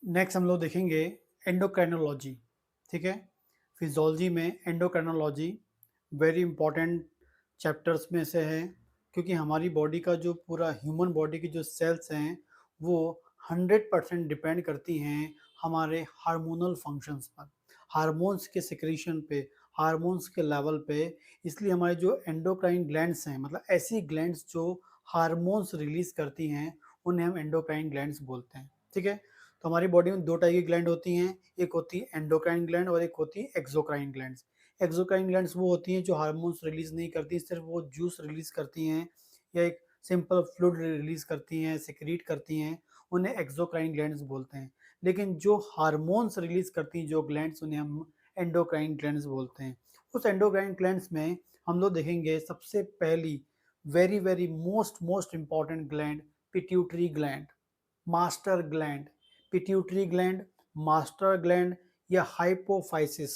Next हम लोग देखेंगे एंडोक्राइनोलॉजी। ठीक है, फिजियोलॉजी में एंडोक्राइनोलॉजी वेरी इंपॉर्टेंट चैप्टर्स में से है, क्योंकि हमारी बॉडी का जो पूरा ह्यूमन बॉडी की जो सेल्स हैं वो 100% डिपेंड करती हैं हमारे हार्मोनल फंक्शंस पर, हार्मोन्स के सिक्रीशन पे, हार्मोन्स के लेवल पे। इसलिए हमारे जो एंडोक्राइन ग्लैंड्स हैं, मतलब ऐसी ग्लैंड्स जो हार्मोन्स रिलीज करती हैं, उन्हें हम एंडोक्राइन ग्लैंड्स बोलते हैं। ठीक है, तो हमारी बॉडी में दो टाइप की ग्लैंड होती हैं, एक होती है एंडोक्राइन ग्लैंड और एक होती है एक्सोक्राइन ग्लैंड। एक्सोक्राइन ग्लैंड्स वो होती हैं जो हार्मोन्स रिलीज नहीं करती, सिर्फ वो जूस रिलीज करती हैं या एक सिंपल फ्लूइड रिलीज करती हैं, सिक्रीट करती हैं, उन्हें एक्सोक्राइन ग्लैंड्स बोलते हैं। लेकिन जो हार्मोन्स रिलीज करती हैं जो ग्लैंड्स, उन्हें हम एंडोक्राइन ग्लैंड्स बोलते हैं। उस एंडोक्राइन ग्लैंड्स में हम लोग देखेंगे सबसे पहली very very most most important gland pituitary gland, master gland. Pituitary gland, master gland या हाइपोफाइसिस,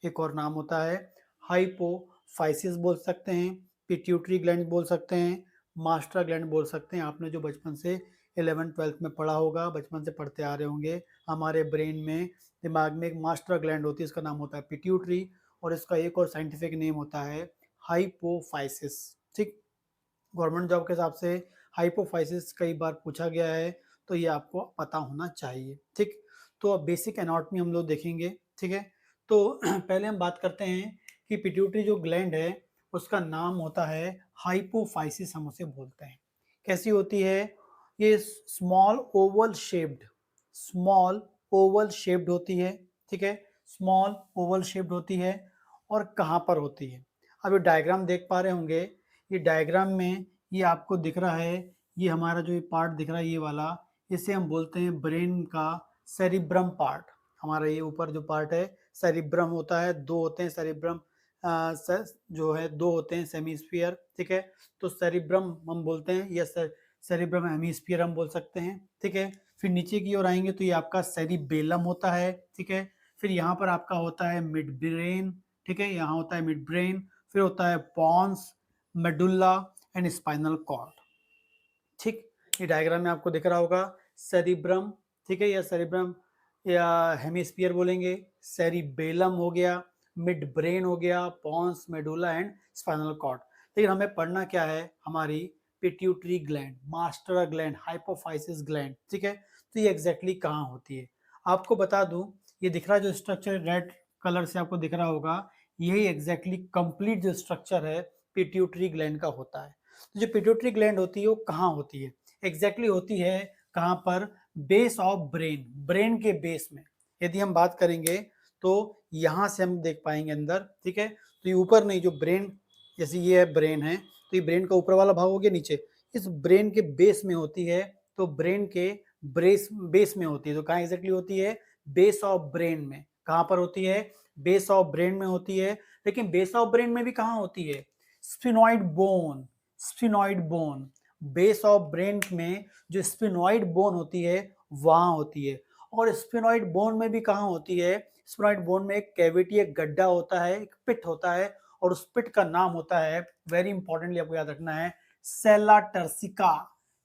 एक और नाम होता है हाइपोफाइसिस बोल सकते हैं, पिट्यूटरी ग्लैंड बोल सकते हैं, मास्टर ग्लैंड बोल सकते हैं। आपने जो बचपन से 11th-12th में पढ़ा होगा, बचपन से पढ़ते आ रहे होंगे, हमारे ब्रेन में, दिमाग में एक मास्टर ग्लैंड होती है, इसका नाम होता है पिट्यूटरी, और इसका एक और साइंटिफिक नेम होता है हाइपोफाइसिस। ठीक, गवर्नमेंट जॉब के हिसाब से हाइपोफाइसिस कई बार पूछा गया है, तो ये आपको पता होना चाहिए। ठीक, तो अब बेसिक एनाटॉमी हम लोग देखेंगे। ठीक है, तो पहले हम बात करते हैं कि पिट्यूटरी जो ग्लैंड है उसका नाम होता है हाइपोफाइसिस, हम उसे बोलते हैं। कैसी होती है ये? स्मॉल ओवल शेप्ड होती है। ठीक है, स्मॉल ओवल शेप्ड होती है। और कहाँ पर होती है? अब ये डायग्राम देख पा रहे होंगे, ये डायग्राम में ये आपको दिख रहा है, ये हमारा जो ये पार्ट दिख रहा है ये वाला, इसे हम बोलते हैं ब्रेन का सेरिब्रम पार्ट। हमारा ये ऊपर जो पार्ट है सेरिब्रम होता है, दो होते हैं सेरिब्रम, जो है दो होते हैं सेमीस्फीयर। ठीक है, तो सेरिब्रम हम बोलते हैं या सेरिब्रम हेमिस्फीयर हम बोल सकते हैं। ठीक है, फिर नीचे की ओर आएंगे तो ये आपका सेरिबेलम होता है। ठीक है, फिर यहाँ पर आपका होता है मिड ब्रेन। ठीक है, यहाँ होता है मिड ब्रेन, फिर होता है pons, medulla and spinal cord. ठीक, ये डायग्राम में आपको दिख रहा होगा सेरिब्रम, ठीक है, या सेरिब्रम या हेमिस्फीयर बोलेंगे, सेरिबेलम हो गया, मिड ब्रेन हो गया, pons, medulla and spinal cord. लेकिन हमें पढ़ना क्या है? हमारी pituitary gland, master gland, hypophysis gland. ठीक है, तो ये एग्जैक्टली कहाँ होती है? आपको बता दूं, ये दिख रहा जो स्ट्रक्चर रेड कलर से आपको दिख रहा होगा, यही एग्जैक्टली कंप्लीट जो स्ट्रक्चर है पिट्यूटरी ग्लैंड का होता है। तो जो पिट्यूटरी ग्लैंड होती है वो कहाँ होती है? एग्जैक्टली होती है कहाँ पर? बेस ऑफ ब्रेन, ब्रेन के बेस में। यदि हम बात करेंगे तो यहाँ से हम देख पाएंगे अंदर। ठीक है, तो ये ऊपर नहीं, जो ब्रेन, जैसे ये है ब्रेन है, तो ये ब्रेन का ऊपर वाला भाग हो गया, नीचे इस ब्रेन के बेस में होती है। तो ब्रेन के बेस में होती है, तो कहाँ एग्जैक्टली होती है? बेस ऑफ ब्रेन में। कहाँ पर होती है? बेस ऑफ ब्रेन में होती है। लेकिन बेस ऑफ ब्रेन में भी कहाँ होती है? Sphenoid bone, sphenoid bone, base of brain में जो स्फिनॉइड बोन होती है वहां होती है। और स्फिनॉइड बोन में भी कहाँ होती है? स्फिनॉइड बोन में एक कैविटी, एक गड्ढा होता है, एक पिट होता है, और उस पिट का नाम होता है, वेरी इंपॉर्टेंटली आपको याद रखना है, सेला टर्सिका।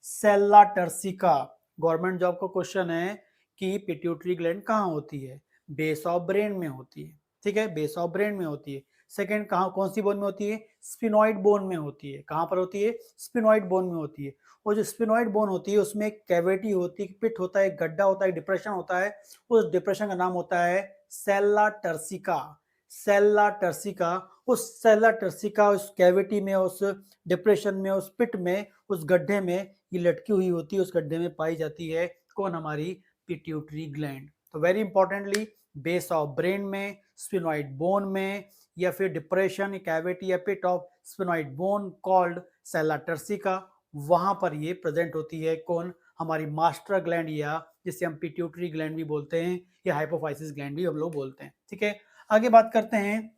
सेला टर्सिका। गवर्नमेंट जॉब का क्वेश्चन है कि पिट्यूटरी ग्लैंड कहाँ होती है? बेस ऑफ ब्रेन में होती है। ठीक है, बेस ऑफ ब्रेन में होती है। सेकंड, कहाँ, कौन सी बोन में होती है? स्फिनॉइड बोन में होती है। कहाँ पर होती है? स्फिनॉइड बोन में होती है। और जो स्फिनॉइड बोन होती है उसमें एक कैविटी होती है, पिट होता है, एक गड्ढा होता है, डिप्रेशन होता है। उस डिप्रेशन का नाम होता है सेल्ला टर्सिका। सेल्ला टर्सिका। उस सेल्ला टर्सिका, उस कैविटी में, उस डिप्रेशन में, उस पिट में, उस गड्ढे में ये लटकी हुई होती है, उस गड्ढे में पाई जाती है कौन? हमारी पिट्यूटरी ग्लैंड। तो very importantly, base of brain में, स्फिनॉइड बोन में, या फिर डिप्रेशन, कैविटी या pit of sphenoid bone called sella turcica, वहां पर ये प्रेजेंट होती है कौन? हमारी मास्टर ग्लैंड, या जिसे हम पिट्यूटरी ग्लैंड भी बोलते हैं, या हाइपोफाइसिस ग्लैंड भी हम लोग बोलते हैं। ठीक है, आगे बात करते हैं।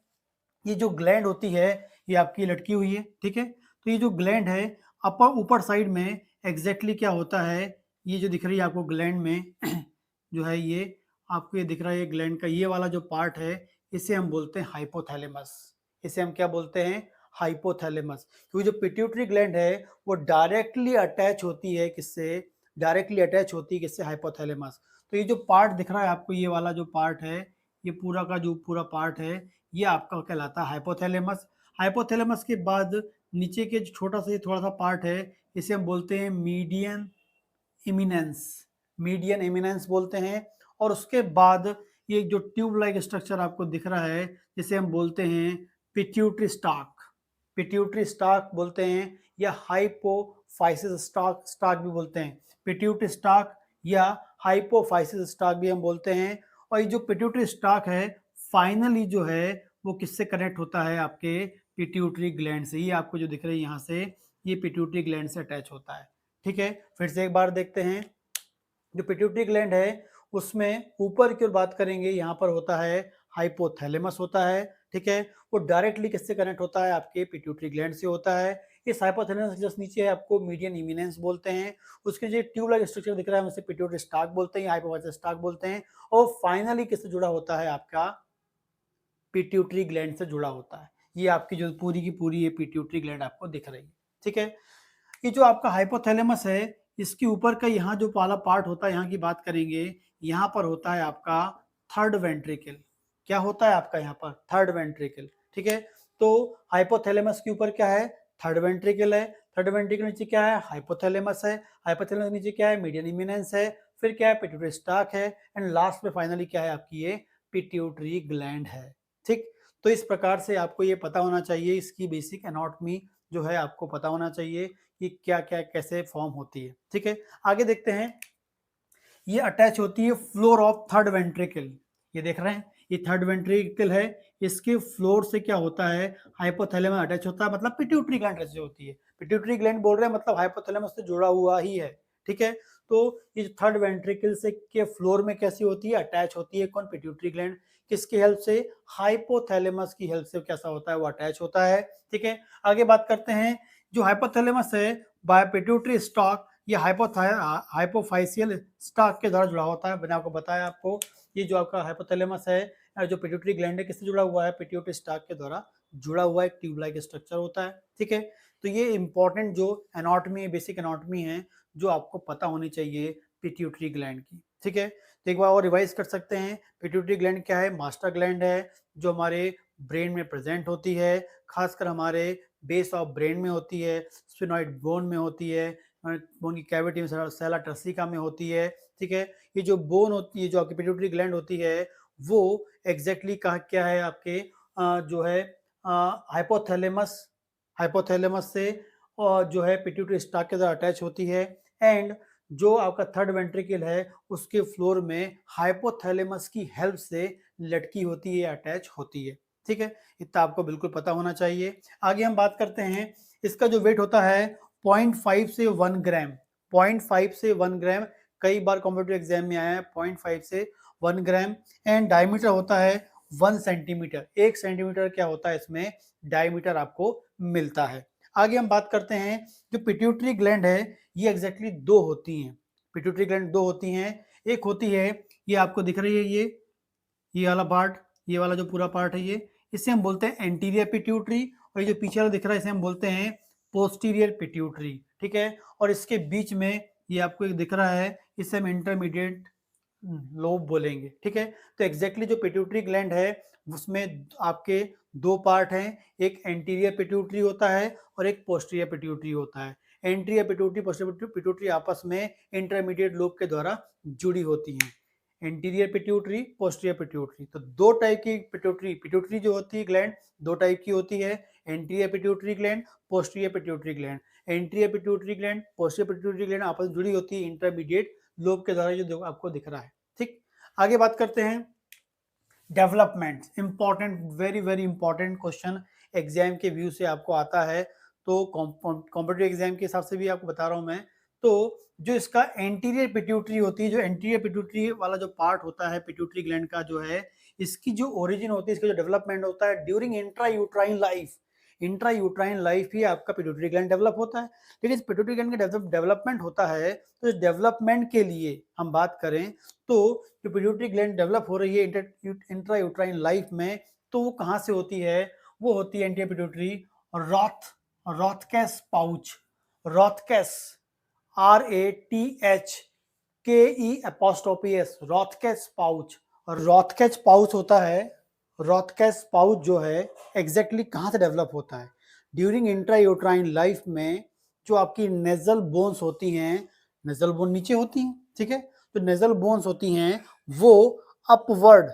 ये जो ग्लैंड होती है ये आपकी लटकी हुई है। ठीक है, तो ये जो ग्लैंड है अपर ऊपर साइड में एग्जैक्टली क्या होता है? ये जो दिख रही है आपको ग्लैंड में जो है, ये आपको ये दिख रहा है, ये ग्लैंड का ये वाला जो पार्ट है, इसे हम बोलते हैं हाइपोथैलेमस। इसे हम क्या बोलते हैं? हाइपोथैलेमस। क्योंकि जो पिट्यूटरी ग्लैंड है वो डायरेक्टली अटैच होती है किससे? डायरेक्टली अटैच होती है किससे? हाइपोथैलेमस। तो ये जो पार्ट दिख रहा है आपको, ये वाला जो पार्ट है, ये पूरा का जो पूरा पार्ट है, ये आपका कहलाता है हाइपोथैलेमस। हाइपोथैलेमस के बाद नीचे के जो छोटा सा ये थोड़ा सा पार्ट है, इसे हम बोलते हैं मीडियन इमिनेंस, मीडियन इमिनेंस बोलते हैं। और उसके बाद ये जो ट्यूब लाइक स्ट्रक्चर आपको दिख रहा है, जिसे हम बोलते हैं पिट्यूटरी स्टाक, पिट्यूटरी स्टाक बोलते हैं, या हाइपोफाइसिस स्टाक, स्टाक भी बोलते हैं, पिट्यूटरी स्टाक या हाइपोफाइसिस स्टाक भी हम बोलते हैं। और ये जो पिट्यूटरी स्टाक है, फाइनली जो है वो किससे कनेक्ट होता है, आपके पिट्यूटरी ग्लैंड से। ये आपको जो दिख रही है यहाँ से, ये पिट्यूटरी ग्लैंड से अटैच होता है। ठीक है, फिर से एक बार देखते हैं। जो पिट्यूटरी ग्लैंड है उसमें ऊपर की ओर बात करेंगे, यहाँ पर होता है हाइपोथैलेमस होता है। ठीक है, वो डायरेक्टली किससे कनेक्ट होता है, आपके पिट्यूटरी ग्लैंड से होता है। इस हाइपोथैलेमस जस्ट नीचे है आपको मीडियन इमिनेंस बोलते हैं। उसके जो ट्यूब लाइक स्ट्रक्चर दिख रहा है उसे पिट्यूटरी स्टाक बोलते हैं, हाइपोफाइसिस स्टाक बोलते हैं। और फाइनली किससे जुड़ा होता है, आपका पिट्यूटरी ग्लैंड से जुड़ा होता है। ये आपकी जो पूरी की पूरी ये पिट्यूटरी ग्लैंड आपको दिख रही है। ठीक है, ये जो आपका हाइपोथैलेमस है, इसके ऊपर का यहाँ जो वाला पार्ट होता है, यहाँ की बात करेंगे, यहाँ पर होता है आपका थर्ड वेंट्रिकल। क्या होता है आपका यहाँ पर, थर्ड वेंट्रिकल। ठीक है, तो हाइपोथैलेमस के ऊपर क्या है, थर्ड वेंट्रिकल है। थर्ड वेंट्रिकल नीचे क्या है, हाइपोथैलेमस है। हाइपोथैलेमस नीचे क्या है, मीडियन इमिनेंस है। फिर क्या है, पिट्यूटरी स्टाक है। एंड लास्ट में फाइनली क्या है, आपकी ये पिट्यूटरी ग्लैंड है। ठीक, तो इस प्रकार से आपको ये पता होना चाहिए, इसकी बेसिक एनाटॉमी जो है आपको पता होना चाहिए कि क्या क्या कैसे फॉर्म होती है। ठीक है, आगे देखते हैं। ये अटैच होती है फ्लोर ऑफ थर्ड वेंट्रिकल। ये देख रहे हैं, ये थर्ड वेंट्रिकल है, इसके फ्लोर से क्या होता है, हाइपोथैलेमस अटैच होता है, मतलब पिट्यूटरी ग्लैंड से होती है। पिट्यूटरी ग्लैंड बोल रहे हैं मतलब हाइपोथैलेमस से जुड़ा हुआ ही है। ठीक है, तो ये थर्ड वेंट्रिकल से के फ्लोर में कैसी होती है, अटैच होती है। कौन, पिट्यूटरी ग्लैंड। किसकी हेल्प से, हाइपोथैलेमस की हेल्प से कैसा होता है, वो अटैच होता है। ठीक है, आगे बात करते हैं। जो हाइपोथैलेमस है बाय पिट्यूटरी स्टॉक, ये हाइपोफाइसियल स्टाक के द्वारा जुड़ा होता है। मैंने आपको बताया, आपको ये जो आपका हाइपोथैलेमस है, जो पिट्यूटरी ग्लैंड है, किससे जुड़ा हुआ है, पिट्यूटरी स्टाक के द्वारा जुड़ा हुआ एक ट्यूब लाइक स्ट्रक्चर होता है। ठीक है, तो ये इंपॉर्टेंट जो एनाटॉमी, बेसिक एनाटॉमी है, जो आपको पता होनी चाहिए पिट्यूटरी ग्लैंड की। ठीक है, तो एक बार और रिवाइज कर सकते हैं। पिट्यूटरी ग्लैंड क्या है, मास्टर ग्लैंड है, जो हमारे ब्रेन में प्रेजेंट होती है, खासकर हमारे बेस ऑफ ब्रेन में होती है, स्फिनॉइड बोन में होती है, बोन की कैविटी में, सेला टर्सिका में होती है। ठीक है, ये जो बोन होती है, जो आपकी पिट्यूटरी ग्लैंड होती है, वो एग्जैक्टली कहा क्या है, आपके जो है हाइपोथैलेमस, हाइपोथैलेमस से जो है पिट्यूटरी स्टाक के साथ अटैच होती है। एंड जो आपका थर्ड वेंट्रिकल है, उसके फ्लोर में हाइपोथैलेमस की हेल्प से लटकी होती है, अटैच होती है। ठीक है, इतना आपको बिल्कुल पता होना चाहिए। आगे हम बात करते हैं, इसका जो वेट होता है 0.5 से 1 ग्राम, 0.5 से 1 ग्राम, कई बार कॉम्पिटिटिव एग्जाम में आया है 0.5 से 1 ग्राम। एंड डायमीटर होता है 1 सेंटीमीटर, 1 सेंटीमीटर क्या होता है इसमें, डायमीटर आपको मिलता है। आगे हम बात करते हैं, जो पिट्यूटरी ग्लैंड है, ये एग्जैक्टली दो होती हैं। पिट्यूटरी ग्लैंड दो होती हैं। एक होती है, ये आपको दिख रही है, ये वाला पार्ट, ये वाला जो पूरा पार्ट है, ये इसे हम बोलते हैं एंटीरियर पिट्यूटरी। और ये जो पीछे वाला दिख रहा है, इसे हम बोलते हैं पोस्टीरियर पिट्यूटरी। ठीक है, और इसके बीच में ये आपको एक दिख रहा है, इसे हम इंटरमीडिएट लोब बोलेंगे। ठीक है, तो एग्जैक्टली जो पिट्यूटरी ग्लैंड है, उसमें आपके दो पार्ट हैं, एक एंटीरियर पिट्यूटरी होता है और एक पोस्टीरियर पिट्यूटरी होता है। एंटीरियर पिट्यूटरी, पोस्टीरियर पिट्यूटरी आपस में इंटरमीडिएट लोब के द्वारा जुड़ी होती हैं। एंटीरियर पिट्यूटरी, पोस्टीरियर पिट्यूटरी, तो दो टाइप की पिट्यूटरी, पिट्यूटरी जो होती है ग्लैंड, दो टाइप की होती है, anterior pituitary gland, posterior pituitary gland. Anterior pituitary gland, posterior pituitary gland आपस में जुड़ी होती है इंटरमीडिएट लोब के द्वारा, जो आपको दिख रहा है। ठीक, आगे बात करते हैं। Development, important, very very important question exam के व्यू से आपको आता है, तो कॉम्पिटिटिव एग्जाम के हिसाब से भी आपको बता रहा हूं मैं। तो जो इसका एंटीरियर पिट्यूटरी होती है, जो एंटीरियर पिट्यूटरी वाला जो पार्ट होता है पिट्यूटरी ग्लैंड का, जो है इसकी जो ओरिजिन होती है, इसका जो डेवलपमेंट होता है during intra uterine life, intra uterine life ही आपका पिट्यूटरी ग्लैंड डेवलप होता है। लेकिन इस पिट्यूटरी ग्लैंड का डेवलपमेंट होता है, तो इस डेवलपमेंट के लिए हम बात करें, तो जो पिट्यूटरी ग्लैंड डेवलप हो रही है इंट्रा यूट्राइन लाइफ में, तो वो कहाँ से होती है, वो होती है anterior pituitary Rathke's pouch, Rathke's, RATH KE'S, Rathke's pouch. और रॉथकेस पाउच होता है, रॉथकेस पाउच जो है एग्जैक्टली कहाँ से डेवलप होता है? ड्यूरिंग इंट्रायूट्राइन लाइफ में जो आपकी नेजल बोन्स होती हैं, नेजल बोन नीचे होती हैं, ठीक है, तो नेजल बोन्स होती हैं वो अपवर्ड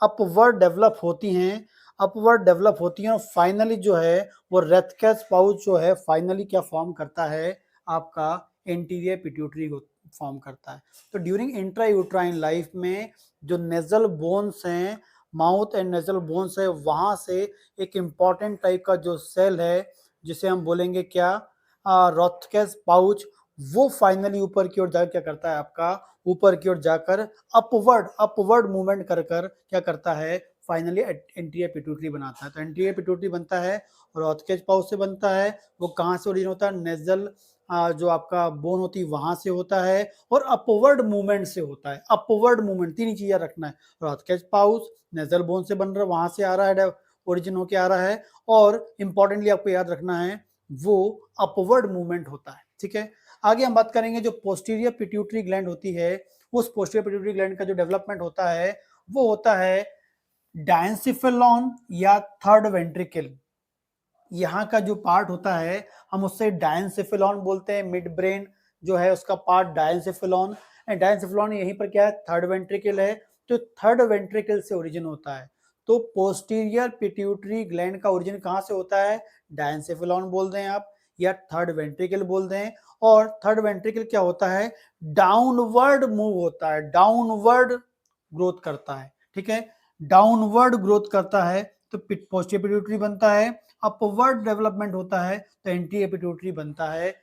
अपवर्ड डेवलप होती हैं, अपवर्ड डेवलप होती हैं और फाइनली जो है वो रेथकेस पाउच जो है फाइनली क्या फॉर्म करता है? आपका एंटीरियर पिट्यूटरी को फॉर्म करता है। तो ड्यूरिंग इंट्रायूट्राइन लाइफ में जो नेजल बोन्स हैं, माउथ एंड नेजल बोन्स है, वहां से एक इंपॉर्टेंट टाइप का जो सेल है जिसे हम बोलेंगे क्या? रॉथकेस पाउच, वो फाइनली ऊपर की ओर जाकर क्या करता है? आपका ऊपर की ओर जाकर अपवर्ड मूवमेंट कर कर क्या करता है? फाइनली एंटीरियर पिट्यूटरी बनाता है। तो एंटीरियर पिट्यूटरी बनता है रॉथकेस पाउच से बनता है। वो कहाँ से ओरिजिन होता है? नेजल जो आपका बोन होती है वहां से होता है और अपवर्ड मूवमेंट से होता है। अपवर्ड मूवमेंट, तीन चीजें रखना है, रॉथकेस पाउच नेजल बोन से बन रहा है, वहां से आ रहा है, ओरिजिन होके आ रहा है, और इंपॉर्टेंटली आपको याद रखना है वो अपवर्ड मूवमेंट होता है, ठीक है। आगे हम बात करेंगे जो पोस्टीरियर पिट्यूटरी ग्लैंड होती है, उस पोस्टीरियर पिट्यूटरी ग्लैंड का जो डेवलपमेंट होता है वो होता है डायंसिफेलॉन या थर्ड वेंट्रिकल। यहाँ का जो पार्ट होता है हम उससे डायंसिफेलॉन बोलते हैं, मिड ब्रेन जो है उसका पार्ट डायंसिफेलॉन, एंड डायंसिफेलॉन यहीं पर क्या है? थर्ड वेंट्रिकल है, तो थर्ड वेंट्रिकल से ओरिजिन होता है। तो पोस्टीरियर पिट्यूटरी ग्लैंड का ओरिजिन कहाँ से होता है? डायंसिफेलॉन बोल दें आप या थर्ड वेंट्रिकल बोल दें। और थर्ड वेंट्रिकल क्या होता है? डाउनवर्ड मूव होता है, डाउनवर्ड ग्रोथ करता है, ठीक है, डाउनवर्ड ग्रोथ करता है तो पोस्टीरियर पिट्यूटरी बनता है। अपवर्ड डेवलपमेंट होता है तो एंटीरियर पिट्यूटरी बनता है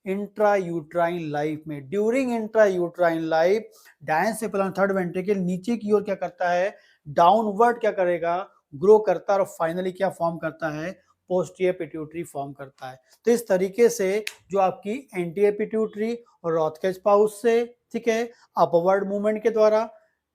इंट्रायूट्राइन लाइफ में। During intrauterine life diencephalon third ventricle नीचे की ओर क्या करता है? डाउनवर्ड क्या करेगा? ग्रो करता है और फाइनली क्या फॉर्म करता है? पोस्टीरियर पिट्यूटरी फॉर्म करता है। तो इस तरीके से जो आपकी एंटीरियर पिट्यूटरी और रॉथकेस पाउच से, ठीक है, अपवर्ड मूवमेंट के द्वारा,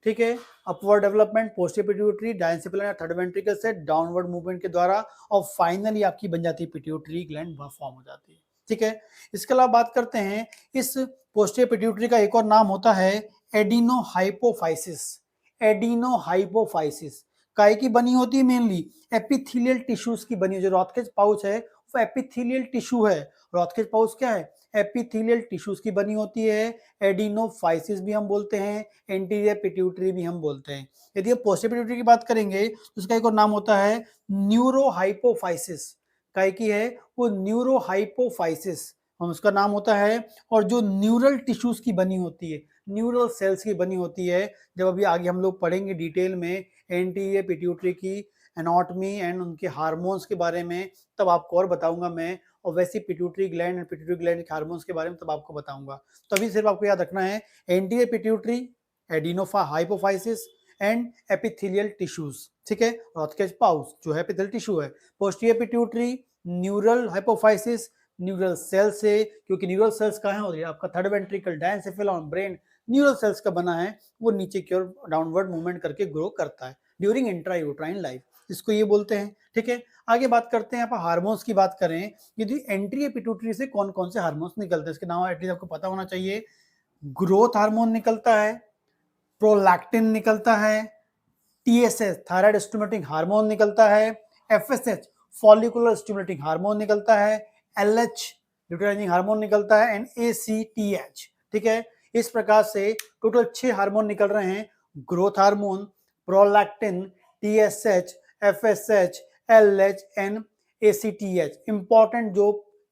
ठीक है, अपवर्ड डेवलपमेंट पोस्टीरियर पिट्यूटरी डायंसिफेलॉन या थर्ड वेंट्रिकल से डाउनवर्ड मूवमेंट के द्वारा, और फाइनली आपकी बन जाती है पिट्यूटरी ग्लैंड फॉर्म हो जाती है, ठीक है। इसके अलावा बात करते हैं इस पोस्टीरियर पिट्यूटरी का एक और नाम होता है एडिनोहाइपोफाइसिस। एडिनोहाइपोफाइसिस काय की बनी होती है? मेनली एपिथेलियल टिश्यूज की बनी है। जो रॉथकेस पाउच है वो एपिथेलियल टिश्यू है। रॉथकेस पाउच क्या है? एपिथेलियल टिश्यूज की बनी होती है। एडिनोफाइसिस भी हम बोलते हैं, एंटीरियर पिट्यूटरी भी हम बोलते हैं। यदि आप पोस्टीरियर पिट्यूटरी की बात करेंगे तो उसका एक और नाम होता है न्यूरोहाइपोफाइसिस। काय की है? वो न्यूरोहाइपोफाइसिस हम उसका नाम होता है। और जो न्यूरल टिश्यूज की बनी होती है, न्यूरल सेल्स की बनी होती है, जब अभी आगे हम लोग पढ़ेंगे डिटेल में एंटीरियर पिट्यूटरी की एनाटॉमी एंड उनके हार्मोन्स के बारे में, तब आपको और बताऊंगा मैं। और वैसे पिट्यूटरी ग्लैंड के हार्मोन्स के बारे में तब आपको बताऊंगा। तो अभी सिर्फ आपको याद रखना है anterior pituitary, adenohypophysis and epithelial tissues, ठीक है। रॉथकेस पाउच जो है एपिथेलियल टिश्यू है। Posterior pituitary neural hypophysis, neural cell से, क्योंकि न्यूरल सेल्स कहाँ हो रही है? आपका third ventricle diencephalon brain neural cells का बना है, वो नीचे की ओर डाउनवर्ड मूवमेंट करके ग्रो करता है ड्यूरिंग इंट्रायूट्राइन लाइफ, इसको ये बोलते हैं, ठीक है। आगे बात करते हैं, आप हार्मोन्स की बात करें, यदि एंटीरियर पिट्यूटरी से कौन कौन से हार्मोन्स निकलते हैं इसके नाम एटलीस्ट आपको पता होना चाहिए। ग्रोथ हार्मोन निकलता है, प्रोलैक्टिन निकलता है, टीएसएच थायराइड स्टिमुलेटिंग हार्मोन निकलता है, एफएसएच फॉलिकुलर स्टिमुलेटिंग हार्मोन निकलता है, एलएच ल्यूटेनाइजिंग हार्मोन निकलता है, एंड एसीटीएच, ठीक है। इस प्रकार से टोटल 6 हार्मोन निकल रहे हैं। Growth hormone, prolactin, TSH, FSH, LH and ACTH. Important जो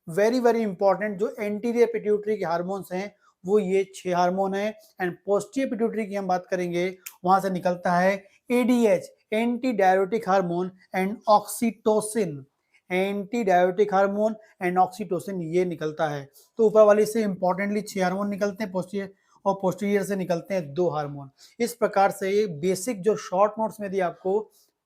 वेरी वेरी इंपॉर्टेंट जो एंटीरियर पिट्यूटरी के हार्मोन्स हैं वो ये 6 हार्मोन है। एंड पोस्टीरियर पिट्यूटरी की हम बात करेंगे, वहां से निकलता है ADH anti diuretic hormone and oxytocin, anti diuretic hormone and oxytocin ये निकलता है। तो ऊपर वाले से इंपॉर्टेंटली 6 हार्मोन निकलते हैं पोस्टीरियर, और पोस्टीरियर से निकलते हैं 2 हार्मोन। इस प्रकार से ये बेसिक जो शॉर्ट नोट्स में यदि आपको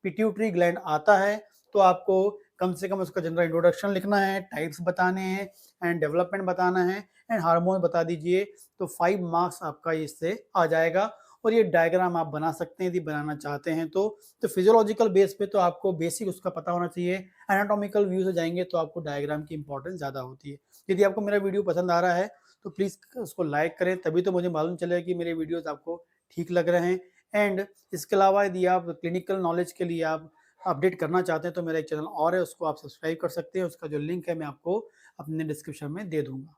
पिट्यूटरी ग्लैंड आता है तो आपको कम से कम उसका जनरल इंट्रोडक्शन लिखना है, टाइप्स बताने हैं एंड डेवलपमेंट बताना है एंड हार्मोन बता दीजिए, तो 5 मार्क्स आपका इससे आ जाएगा। और ये डायग्राम आप बना सकते हैं यदि बनाना चाहते हैं तो फिजियोलॉजिकल बेस पे तो आपको बेसिक उसका पता होना चाहिए। एनाटॉमिकल व्यू से जाएंगे तो आपको डायग्राम की इंपॉर्टेंस ज़्यादा होती है। यदि आपको मेरा वीडियो पसंद आ रहा है तो प्लीज़ उसको लाइक करें, तभी तो मुझे मालूम चलेगा कि मेरे वीडियोज़ आपको ठीक लग रहे हैं। एंड इसके अलावा यदि आप क्लिनिकल नॉलेज के लिए आप अपडेट करना चाहते हैं तो मेरा एक चैनल और है, उसको आप सब्सक्राइब कर सकते हैं। उसका जो लिंक है मैं आपको अपने डिस्क्रिप्शन में दे दूँगा।